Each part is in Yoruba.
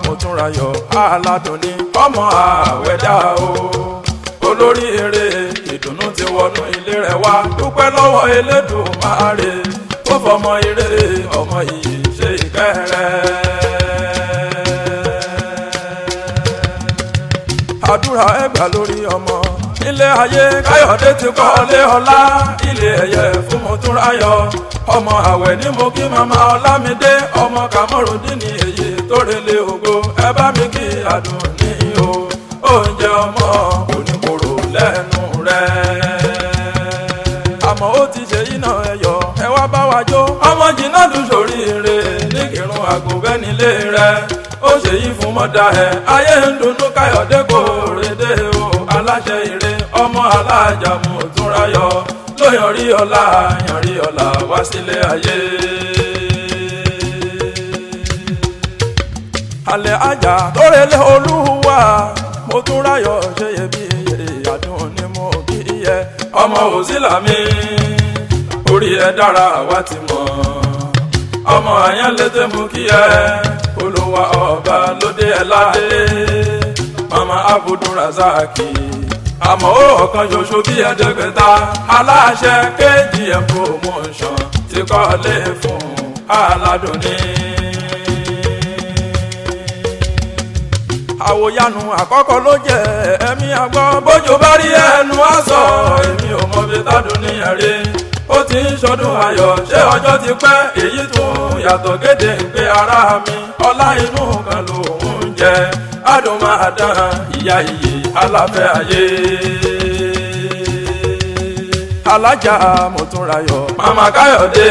Motunrayo Adunni ọmọ àwẹ̀dá o. Olórí eré ìdùnnú ti wọnú ilé rẹ̀ wá dúpẹ́ lọ́wọ́ Elédùmarè tó fọmọ eré ọmọ yìí ṣe ìkẹ́rẹ́. Àdúrà ẹgbà lórí ọmọ ilé ayé Káyọ̀dé ti kọ́lé ọlá ilé ẹ̀yẹ fún Motunrayo ọmọ àwẹ̀ ní mo kí màmá Ọlámídé ọmọ Kamorudini èyí tó relé ògo ẹ bá mi kí Adunni o oúnjẹ ọmọ oníkòrò lẹ́nu rẹ̀. Àmọ́ ó ti ṣe iná ẹyọ ẹ wá bá wa jó ọmọ jìnnà dùn sórí ire ní kírun àgùnbẹ́ nílé rẹ̀ ó ṣe yí fún mọ́dà ẹ̀ ayé ń dunnú Káyọ̀dé kò rédé o aláṣẹ ire ọmọ Alhaja Motunrayo ló yanrí ọlá wá sílé ayé. Alhaja tó relé Olúwa Motunrayo ṣe yẹ bí Adunni mo kí yẹ ọmọ òsínlá mi orí ẹ dára wá ti mọ̀ ọmọ àyànlété mú kí ẹ Olúwa ọba lóde ẹ láde mama Abdul Rasaq àmọ́ ọ̀kan ṣoṣo bí ẹ̀ẹ́dẹ́gbẹ̀ta aláṣẹ c.e.o promotion ti kọ́lé fún Adunni. Àwòyanu àkọ́kọ́ ló jẹ́ ẹ̀mí àgbọ̀ bójú bá rí ẹnu àsọ èmi ò mọ bí Adunni rí ó ti ń ṣọdún ayọ̀ ṣé ọjọ́ ti pẹ́ èyí tún yàtọ̀ gédé pé ara mi ọlá inú kan lòún jẹ adùn máa dán ìyá iye aláfẹ́ ayé. Alhaja Motunrayo mama Káyọ̀dé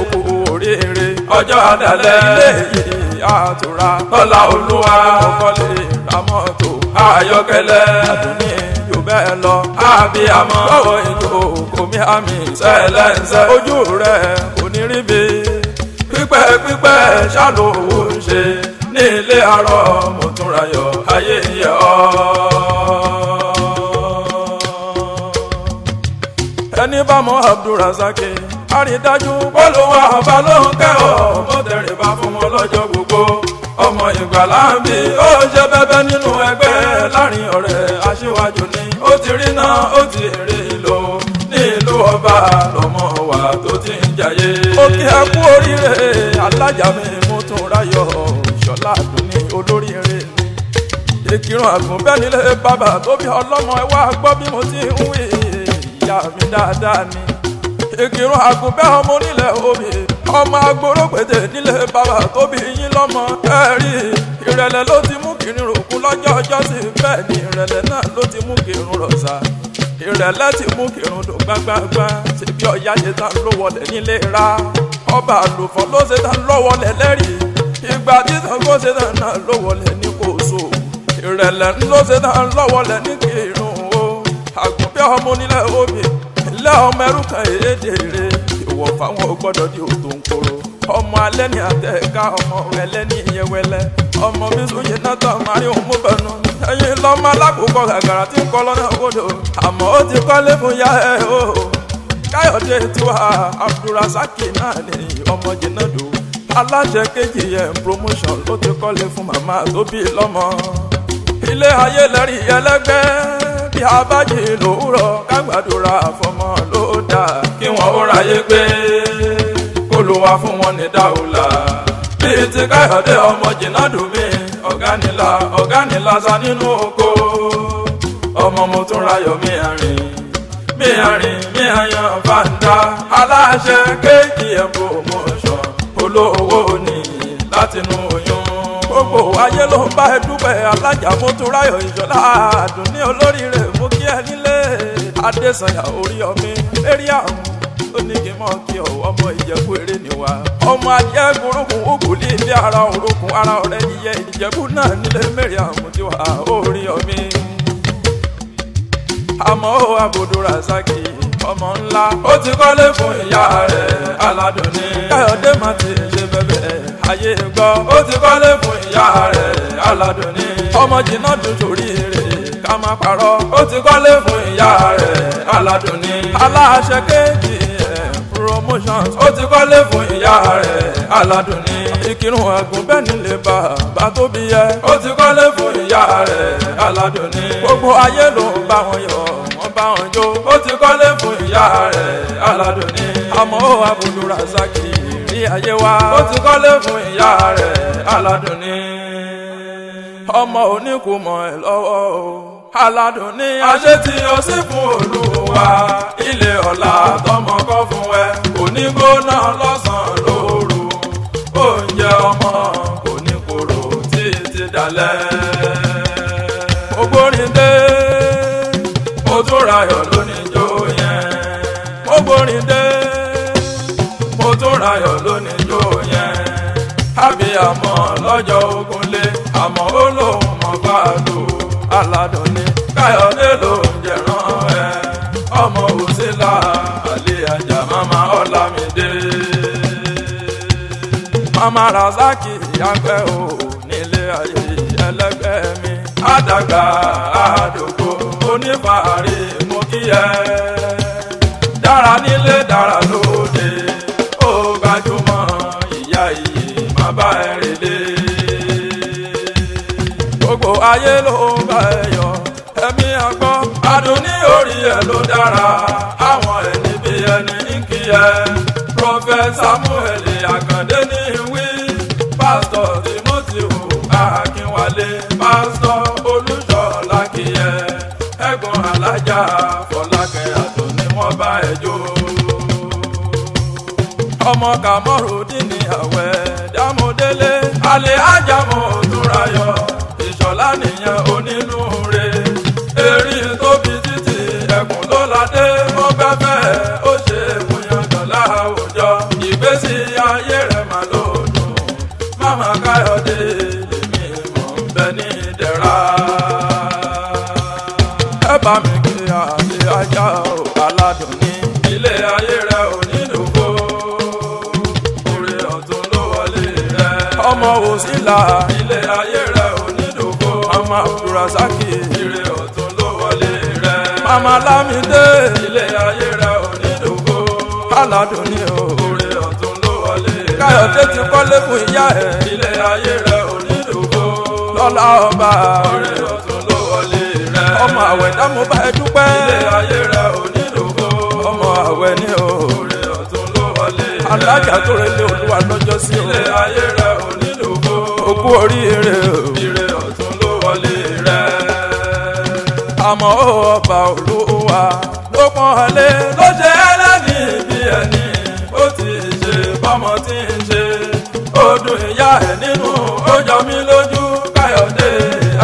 òkú oríire ọjọ́ àdàlẹ́ ilé yìí àtúrà tọ́lá Olúwa ọkọlẹ̀ ramọ́tò ayọ́kẹ́lẹ́ Adunni yóò bẹ́ẹ̀ lọ àbíyamọ lọ́wọ́ ìjọ kòmí àmì sẹ́lẹ̀nsẹ́ ojú rẹ̀ kò ní ríbi pípẹ́ ṣàlówó ń ṣe ní ilé àárọ̀ Motunrayo ayé yẹ ọ́. Ẹni bá mọ Abdul Rasaq àrídájú bọ́lúwa ọba ló ń kẹ́ ọ́ mọ́tẹ̀rẹ̀ bá fún wọn lọ́jọ́ gbogbo ọmọ ìgbàlá ń bí ó ṣe bẹ́bẹ́ nínú ẹgbẹ́ láàrin ọ̀rẹ́ aṣíwájú ni ó ti rí náà ó ti rí lò ní ìlú ọba lọ́mọ wa tó ti ń jayé. ó kí ẹ kú oríire Alhaja Motunrayo Ishola Adunni olóríire ni Ikirun àgùnbẹ́ nílé bàbá tó bí ọlọ́mọ ẹ wá gbọ́ bí mo ti ń wí ìyá mi dáadáa ni. Ikirun àgùnbẹ́ ọmọ onílẹ̀ òbí ọmọ agbóró pété nílé bàbá tó bí yín lọ́mọ ẹ̀rí ìrẹ̀lẹ̀ ló ti mú kírun rògùn lọ́jọ́ ọjọ́ sí bẹ́ẹ̀ ni ìrẹ̀lẹ̀ náà ló ti mú kírun rọ̀ṣà ìrẹ̀lẹ̀ ti mú kírun dùn gbágbágbá ṣe bí ọ̀yá ṣe tán ló wọlé nílé ra ọba àlùfọ́ ló ṣe tán ló wọlé lẹ́rìí ìgbà tí Ṣàngó ṣe tán náà ló wọlé ní Kòso ìrẹ̀lẹ̀ ló ṣe tán ló wọlé ní kírun o àgùnbẹ́ ọmọ onílẹ̀ òbí ilé ọmọ ẹrú kan èdè rè ìwọ̀ fáwọn gbọ́dọ̀ di òtò ń koro ọmọ alẹ́ ní àtẹ̀ká ọmọ ẹlẹ́ ní ìyẹwẹlẹ́ ọmọ bí sóyè náà tán máa rí òun mú bẹ̀nu ẹ̀yin lọ́mọ alákòókò gàgàrà tí ń kọ́ lọ́nà òkòdò àmọ́ ó ti kọ́lé fún yá ẹ̀ o Káyọ̀dé tiwa Abdul Rasaq náà ní ọmọ jìnnàdó aláṣẹ c.e.o promotion ló ti kọ́lé fún màmá tó bí lọ́mọ ilé ayé lẹ́rìí ẹlẹ́gbẹ́ bí a bá jí lòwúrọ̀ ká gbàdúrà fọmọ ló dà kí wọ́n ó ráyé pé kó ló wá fún wọn ní dáúlà bíi ti Káyọ̀dé ọmọ jìnnàdó mi ọ̀gá nílá sa nínú oko ọmọ Motunrayo mi àyàn fàǹdà aláṣẹ c.e.o promotion olówó ni látinú oyún. Gbogbo ayé ló ń bá ẹ dúpẹ́ Alhaja Motunrayo Ishola Adunni olóríire mú kí ẹ nílé Adésànyà Oríyọmí eré àrùn ó ní kí n mọ̀ kí ọmọ Ìjẹ̀bú eré níwá ọmọ adìẹ gúrúkún ògùn ní ilé ara òrukùn ara ọ̀rẹ́ yíyẹ Ìjẹ̀bú náà nílé mẹ́rin àrùn tiwa Oríyọmí. Àmọ́ Abdul Rasaq ọmọ ńlá ó ti kọ́lé fún ìyá rẹ̀ Adunni Káyọ̀dé má ti ṣe bẹ́bẹ́ ayé gbọ́ ó ti kọ́lé fún ìyá rẹ̀ Adunni ọmọ jìnnà dùn sórí rẹ̀ ká má parọ́ ó ti kọ́lé fún ìyá rẹ̀ Adunni aláṣẹ c.e.o promotion. promotions ó ti kọ́lé fún ìyá rẹ̀ Aládùnní. Ìkírun Àgùnbẹ́ni lè bàbá tó bí yẹ ó ti kọ́lé fún ìyá rẹ̀ Aládùnní. Gbogbo ayé ló ń bá wọn yọ̀ wọ́n bá wọn jó ó ti kọ́lé fún ìyá rẹ̀ Aládùnní. Àmọ́ Abdul Rasaq rí ayé wa ó ti kọ́lé fún ìyá rẹ̀ Aládùnní. Ọmọ oníkùmọ̀ ẹ̀ lọ́wọ́ o Aládùnní àṣẹ tí o sì fún Olúwa ilé ọ̀la tọmọ kọ́ fún ẹ kò ní gbóná lọ́sàn-án lóru oúnjẹ ọmọ kò ní korò títí dalẹ̀. Ògbórìndé Motunrayo lóníjó yẹn Ògbórìndé Motunrayo lóníjó yẹn àbíyamọ lọ́jọ́ ogunlé àmọ́ ó lóun mọ̀ fàdó Aládùnní Káyọ̀dé ló ń jẹ̀ràn ẹ̀ ọmọ Òsínlá Alhaja Mama Ọlámídé. Mama Rasaq yàgbẹ́ o nílé ayé ẹlẹ́gbẹ́ mi àdàgbà àdògbò onífàárí mú kí ẹ dára nílé dára lóde ó gbajúmọ̀ ìyá iyì má bá ẹ rèlé. Gbogbo ayé ló ń bá ẹ yọ̀ ẹ̀mí àgbọ̀ Àdùnní orí ẹ̀ ló dára àwọn ẹni bí ẹni ń kí ẹ. Prophet Samuel Àkàndé ní wí Pastor Timothy Akínwálé Pastor Olúṣọlá kí ẹ ẹ̀gbọ́n Alhaja Fọlákẹ́ Àdùnní wọ́n bá ẹ jó. Ọmọ Kamorudeen Àwẹ̀ Dámọ̀délé Alhaja Motunrayo Ishola nìyẹn onínúure erí tóbi títí ẹkùn ló ládé mọ́gbẹ́fẹ́ ó ṣe múyangàn láwùjọ ìgbésí ayé rẹ̀ mà ló dùn Mama Káyọ̀dé lèmi mọ̀ ń bẹ ní ìdẹ̀ra. Ẹ bá mi kí Alhaja Aládùnní ilé ayé rẹ̀ ò ní dògbò oore ọ̀tún ló wọlé rẹ̀ ọmọ Òsínlá ilé ayé rẹ̀ ò ní dògbò Mama Abdul Rasaq ire ọ̀tún ló wọlé rẹ̀ Mama Lámídé ilé ayé rẹ̀ ò ní dògbò Aládùnní oore ọ̀tún ló wọlé rẹ̀ Káyọ̀dé ti kọ́lé fún ìyá ẹ̀ ilé ayé rẹ̀ ò ní dògbò Lọ́lá ọba oore ọ̀tún ló wọlé rẹ̀ ọmọ Àwẹ̀dá mo bá ẹ dúpẹ́ ilé ayé rẹ̀ ò ní dògbò ọmọ Àwẹ̀ ní oore ọ̀tún ló wọlé rẹ̀ Alhaja tó relé Olúwa lọ́jọ́ sí ilé ayé rẹ̀ ò ní dògbò òkú oríire ire ọ̀tún ló wọlé rẹ̀. Àmọ́ ọba Olúwa ló pọ́n ọlé ló ṣe ẹlẹ́ni bí ẹni ó ti ṣe bọ́mọ tí ń ṣe ó dùn ìyá ẹ̀ nínú ó jọ mí lójú Káyọ̀dé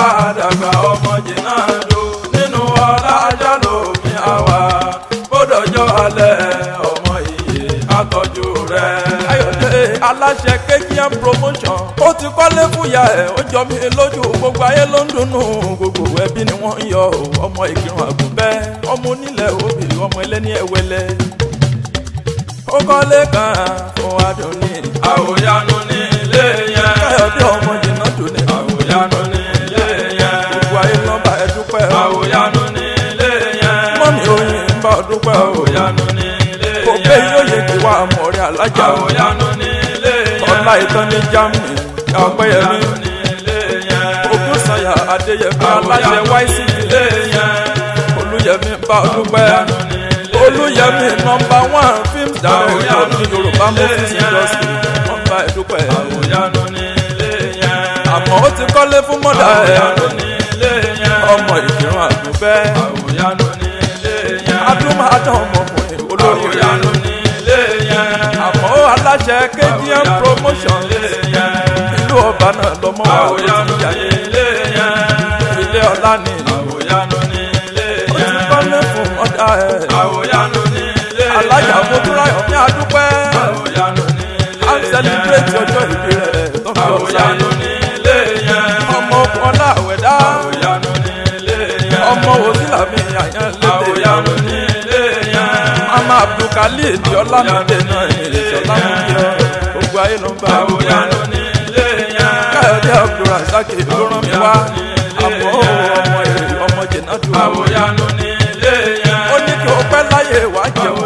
àdàgbà ọmọ jìnnà jù nínú ọlá ajá lómi àwà bódọ̀jọ́ alẹ́ ọmọ iye àtọ́jú rẹ̀. Káyọ̀dé aláṣẹ c.e.o promotion ó ti kọ́lé fúyà ẹ̀ ó jọ mí lójú gbogbo ayé ló ń dunnú gbogbo ẹbí ni wọ́n ń yọ̀ ọmọ Ìkírun Àgùnbẹ́ ọmọ onílẹ̀ òbí ọmọ ẹlẹ́ni ẹ̀wẹ́lẹ́ ó kọ́lé kan fún Àdùnní àwòyanu ní ilé yẹn Káyọ̀dé ọmọ jìnnà dùn ní àwòyanu ní ilé yẹn gbogbo ayé ló bá ẹ dúpẹ́ àwòyanu ní ilé yẹn mọ́mí oyin bá ọ dúpẹ́ àwòyanu ní ilé yẹn kò pé yóò yẹ kí wàá mọ̀ rí Alhaja àwòyanu ní ilé yẹn ọ̀la ìtàn ní Germany Ọpẹ́yẹmí Ògúnsànyà Adéyẹmí aláṣẹ YCD Olúyẹmí bá ọ dúpẹ́ Olúyẹmí #1 films director ní Yorùbá movies industry wọ́n bá ẹ dúpẹ́ àmọ́ ó ti kọ́lé fún mọ́dà ẹ̀ ọmọ Ìkírun Àgùnbẹ́ adúmáadán ọmọkùnrin olórí àmọ́ aláṣẹ c.e.o promotion ìlú ọba náà lọ́mọ àwọn ti jáde ilé ọlá ni ó ti kọ́lé fún mọ́dà ẹ̀ Alhaja Motunrayo ní adúpẹ́ à ń celebrate ọjọ́ ìbí rẹ̀ tó fi ọ̀sán ọmọ ọlá Àwẹ̀dá ọmọ Òsínlá mi àyàn lédè Mama Abdulkadir di Ọlámídé náà Ìṣọ̀lá mú kí ọ gbogbo ayé ló ń bá Káyọ̀dé Abdul Rasaq ló rán mi wá àmọ́ ọmọ èrè ọmọ jìnnà dùn ó ní kí o pẹ́ láyé wá jẹun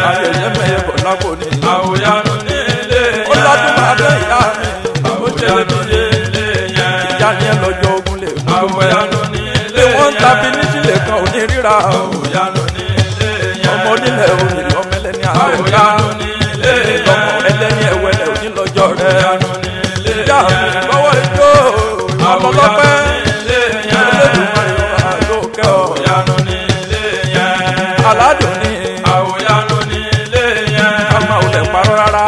ayẹyẹ dání ẹ lọ́jọ́ ogun lè mú àwòyanu ní ilé yẹn wọ́n ń tàbí nísìlẹ̀ kan ò ní ríra àwòyanu ní ilé yẹn ọmọ onílẹ̀ òní lọ́mẹlẹ́ ní àgbẹ̀ká àwòyanu ní ilé yẹn ọmọ ẹlẹ́ni ẹ̀wẹ̀lẹ̀ òní lọ́jọ́ rẹ̀ àwòyanu ní ilé ìjà mi yẹn lọ́wọ́ ijó ọmọlọ́pẹ́ àwòyanu ní ilé yẹn aládùn ní àwòyanu ní ilé yẹn ọmọ òlẹ̀ parọ́ rárá.